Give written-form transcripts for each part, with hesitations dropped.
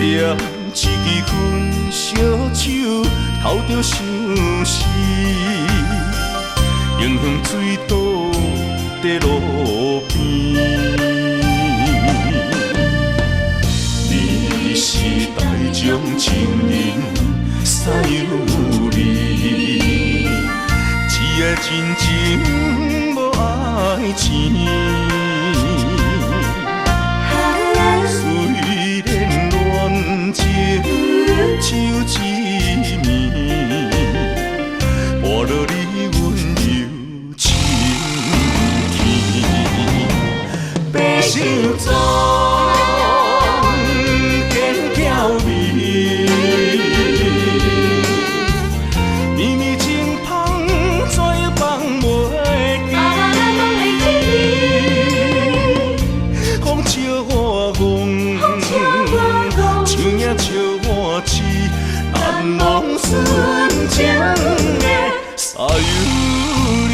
点一支薰烧酒，偷着相思，迎向水倒在路边。你是台中情人，三有你，只爱真情无爱钱。手一暝，破落你温柔清气，白首总见娇美，绵绵情芳怎放袂记？风笑我戆，树影笑我痴。难忘纯情的沙有你。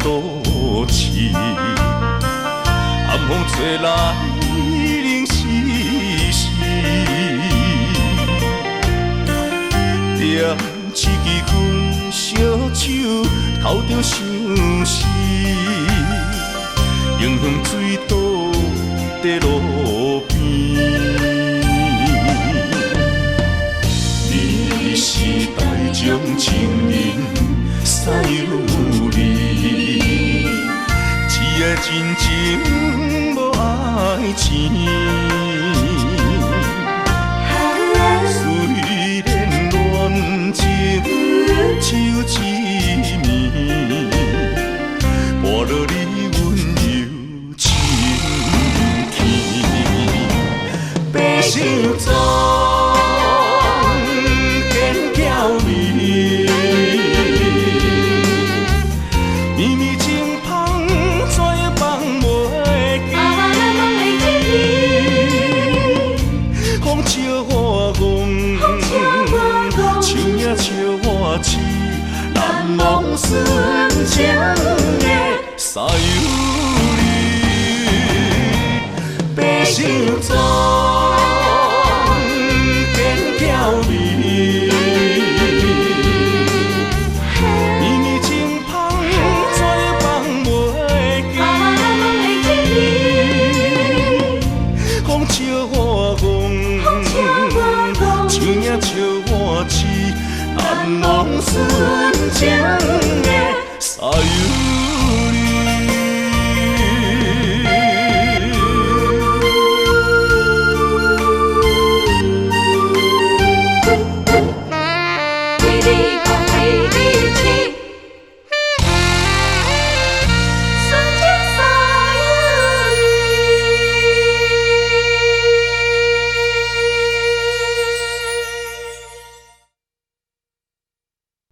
都市，暗风吹来冷丝丝，点一支薰烧酒，偷着相思，迎向水倒在路边。你是台中情人，三有你，只爱真情无爱钱。虽然恋情手一暝，破落你温柔清气，白首总见娇美。绵绵情芳怎放袂记？风笑我戆，树影笑我痴，难忘纯情的沙有你，白首总见娇美。笑我戆，树影笑我痴，难忘纯情的沙有。